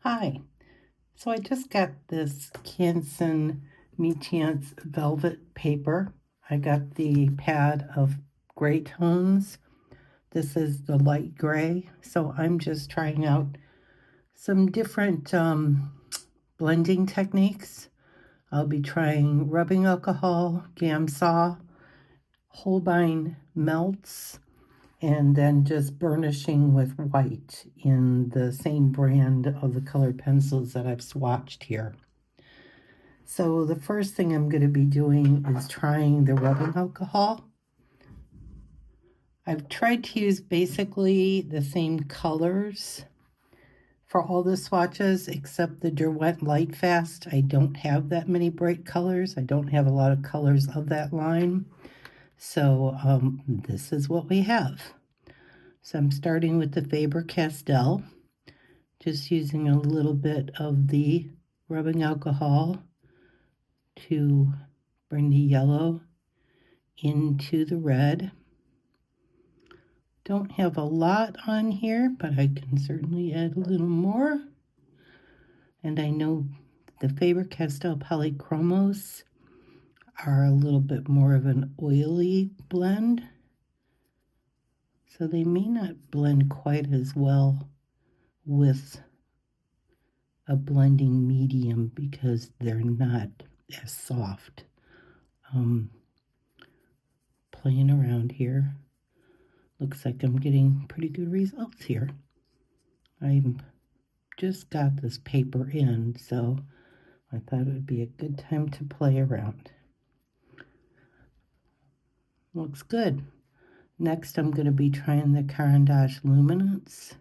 Hi. So I just got this Canson Velvet paper. I got the pad of gray tones. This is the light gray. So I'm just trying out some different blending techniques. I'll be trying rubbing alcohol, Gamsol, Holbein Meltz, and then just burnishing with white in the same brand of the colored pencils that I've swatched here. So the first thing I'm going to be doing is trying the rubbing alcohol. I've tried to use basically the same colors for all the swatches except the Derwent Lightfast. I don't have that many bright colors. I don't have a lot of colors of that line. So this is what we have. So I'm starting with the Faber Castel, just using a little bit of the rubbing alcohol to bring the yellow into the red. Don't have a lot on here, but I can certainly add a little more. And I know the Faber Castel Polychromos are a little bit more of an oily blend, so they may not blend quite as well with a blending medium because they're not as soft. Playing around here. Looks like I'm getting pretty good results here. I just got this paper in, so I thought it would be a good time to play around. Looks good. Next, I'm going to be trying the Caran Luminance.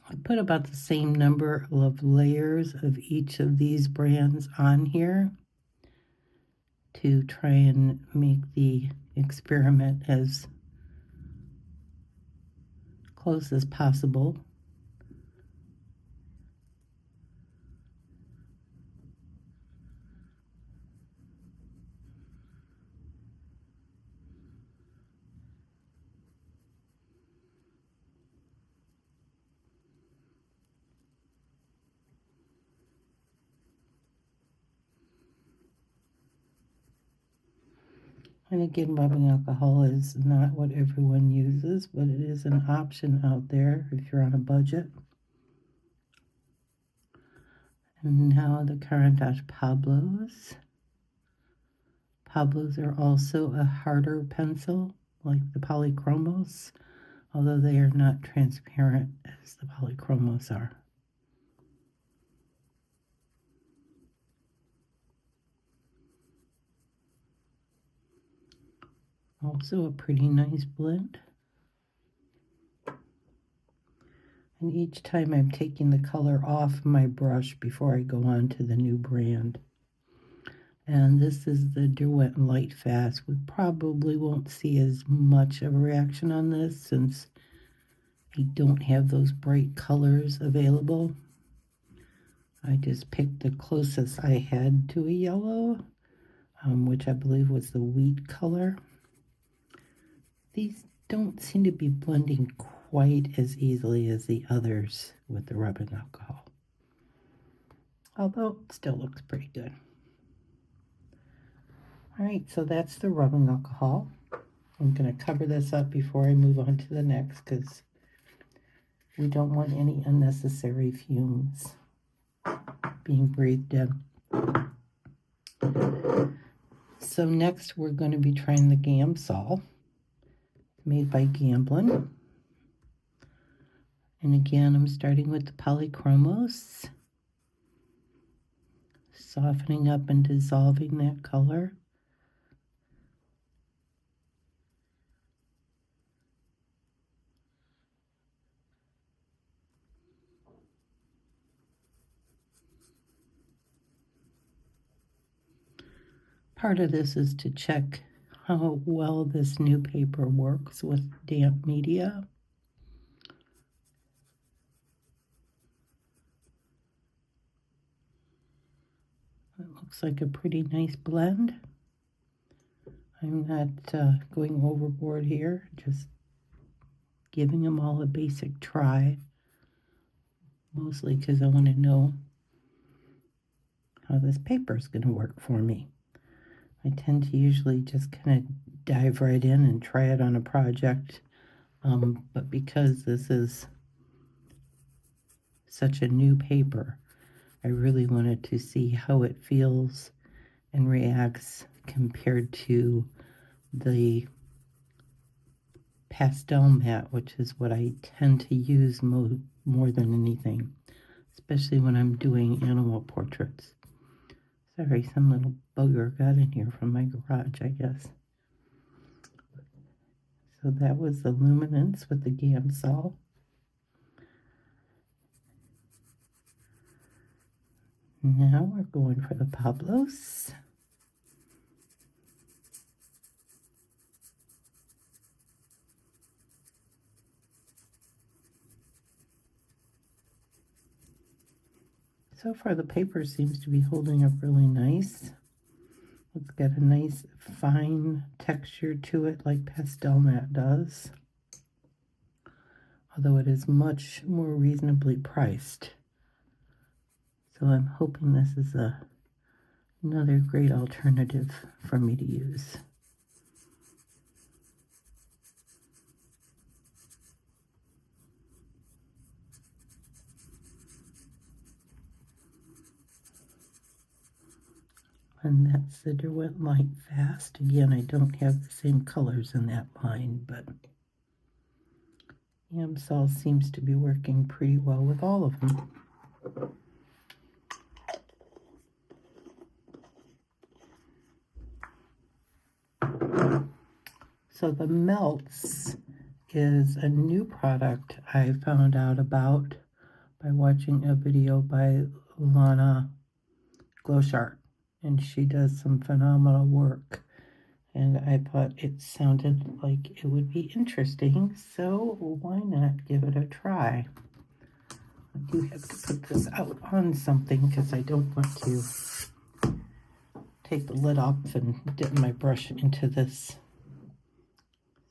I put about the same number of layers of each of these brands on here to try and make the experiment as close as possible. And again, rubbing alcohol is not what everyone uses, but it is an option out there if you're on a budget. And now the Caran Pablos. Pablos are also a harder pencil, like the Polychromos, although they are not transparent as the Polychromos are. Also a pretty nice blend. And each time I'm taking the color off my brush before I go on to the new brand. And this is the Derwent Lightfast. We probably won't see as much of a reaction on this since I don't have those bright colors available. I just picked the closest I had to a yellow, which I believe was the wheat color. These don't seem to be blending quite as easily as the others with the rubbing alcohol, although it still looks pretty good. All right, so that's the rubbing alcohol. I'm going to cover this up before I move on to the next because we don't want any unnecessary fumes being breathed in. So next we're going to be trying the Gamsol made by Gamblin. And again, I'm starting with the Polychromos, softening up and dissolving that color. Part of this is to check how well this new paper works with damp media. It looks like a pretty nice blend. I'm not going overboard here, just giving them all a basic try mostly because I want to know how this paper is going to work for me. I tend to usually just kind of dive right in and try it on a project, but because this is such a new paper, I really wanted to see how it feels and reacts compared to the pastel mat, which is what I tend to use more than anything, especially when I'm doing animal portraits. Sorry, some little bugger got in here from my garage, I guess. So that was the Luminance with the Gamsol. Now we're going for the Pablos. So far the paper seems to be holding up really nice. It's got a nice fine texture to it like pastel mat does, although it is much more reasonably priced. So I'm hoping this is another great alternative for me to use. And that's the Derwent Lightfast. Again, I don't have the same colors in that line, but Gamsol seems to be working pretty well with all of them. So the Meltz is a new product I found out about by watching a video by Lana Gloshart, and she does some phenomenal work, and I thought it sounded like it would be interesting, so why not give it a try? I do have to put this out on something because I don't want to take the lid off and dip my brush into this.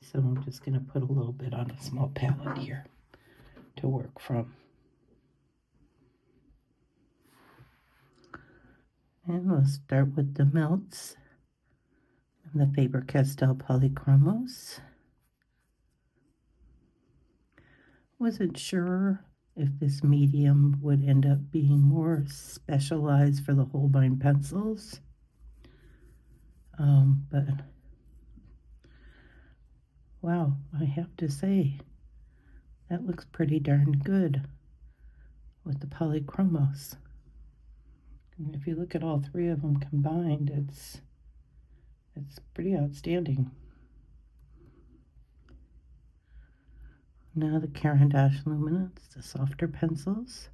So I'm just going to put a little bit on a small palette here to work from. And we'll start with the Meltz and the Faber Castel Polychromos. Wasn't sure if this medium would end up being more specialized for the Holbein pencils, but wow, I have to say that looks pretty darn good with the Polychromos. And if you look at all three of them combined, it's pretty outstanding. Now the Caran Luminance, the softer pencils.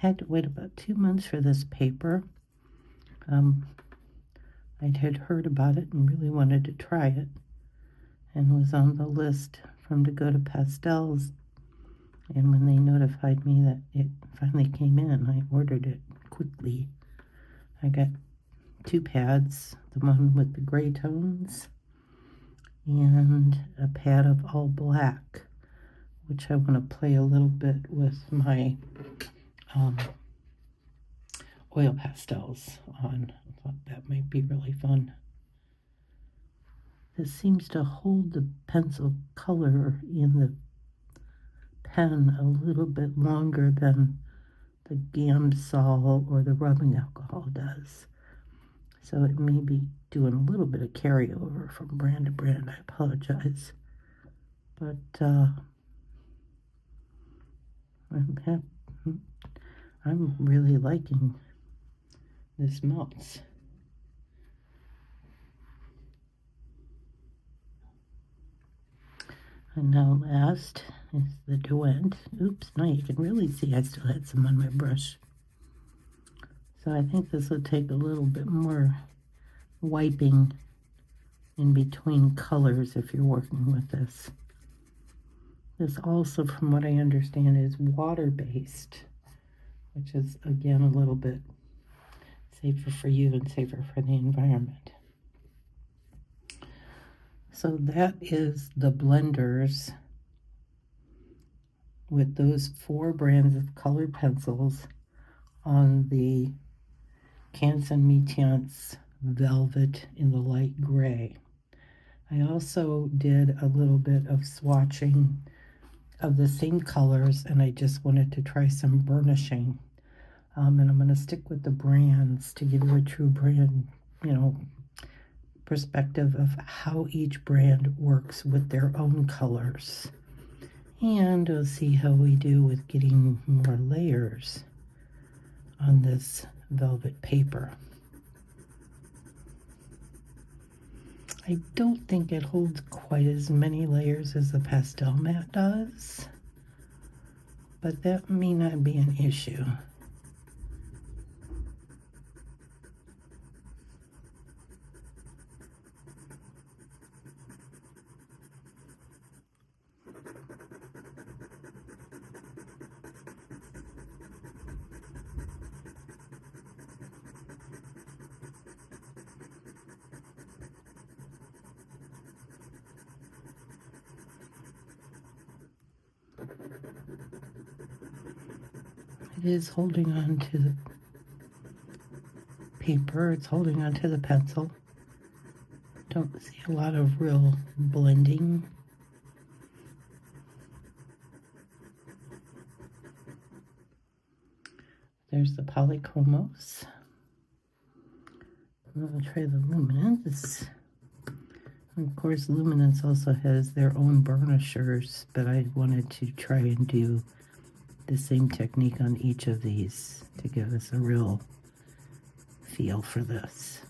Had to wait about 2 months for this paper. I had heard about it and really wanted to try it, and was on the list from to go to Pastels. And when they notified me that it finally came in, I ordered it quickly. I got 2 pads, the one with the gray tones and a pad of all black, which I want to play a little bit with my oil pastels on. I thought that might be really fun. This seems to hold the pencil color in the pen a little bit longer than the Gamsol or the rubbing alcohol does. So it may be doing a little bit of carryover from brand to brand. I apologize. But I'm really liking this Meltz. And now last is the Derwent. Oops, now you can really see I still had some on my brush. So I think this will take a little bit more wiping in between colors if you're working with this. This also, from what I understand, is water-based, which is, again, a little bit Safer for you and safer for the environment. So that is the blenders with those 4 brands of colored pencils on the Canson Velvet in the light gray. I also did a little bit of swatching of the same colors, and I just wanted to try some burnishing. And I'm going to stick with the brands to give you a true brand, perspective of how each brand works with their own colors. And we'll see how we do with getting more layers on this velvet paper. I don't think it holds quite as many layers as the pastel mat does, but that may not be an issue. It is holding on to the paper, it's holding on to the pencil. Don't see a lot of real blending. There's the Polychromos. I'm going to try the Luminance. And of course, Luminance also has their own burnishers, but I wanted to try and do the same technique on each of these to give us a real feel for this.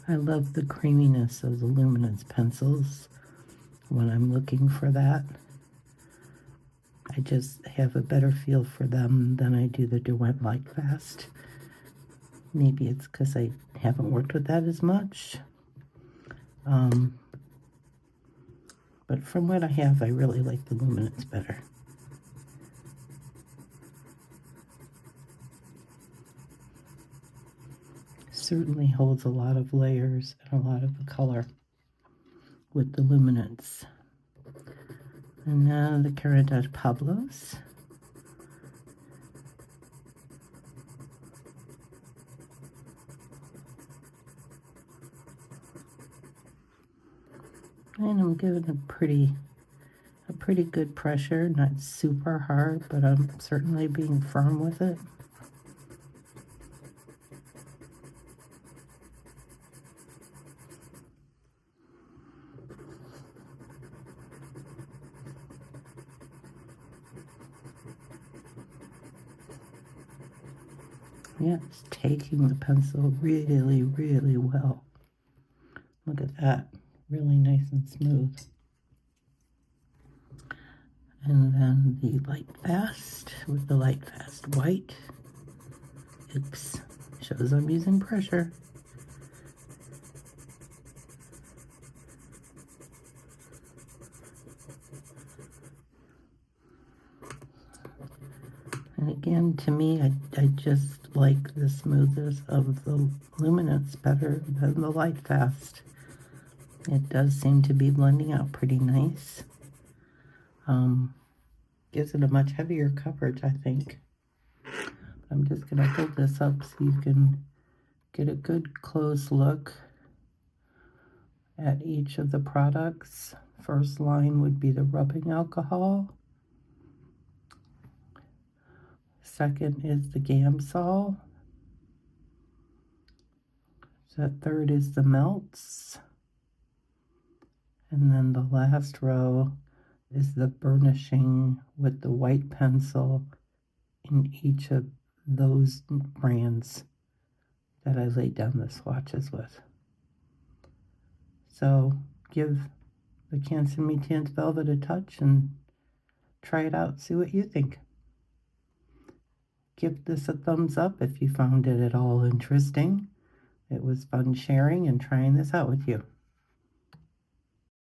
I love the creaminess of the Luminance pencils when I'm looking for that. I just have a better feel for them than I do the Derwent Lightfast. Maybe it's because I haven't worked with that as much. But from what I have, I really like the Luminance better. Certainly holds a lot of layers and a lot of the color with the Luminance. And now the Caran Pablos. And I'm giving a pretty good pressure, not super hard, but I'm certainly being firm with it. Yeah, it's taking the pencil really, really well. Look at that. Really nice and smooth. And then the Lightfast with the Lightfast white. Oops, shows I'm using pressure. And again, to me, I just like the smoothness of the Luminance better than the Lightfast. It does seem to be blending out pretty nice. Gives it a much heavier coverage, I think. I'm just going to hold this up so you can get a good close look at each of the products. First line would be the rubbing alcohol. Second is the Gamsol. The third is the Meltz. And then the last row is the Burnishing with the white pencil in each of those brands that I laid down the swatches with. So give the Canson Velvet a touch and try it out, see what you think. Give this a thumbs up if you found it at all interesting. It was fun sharing and trying this out with you.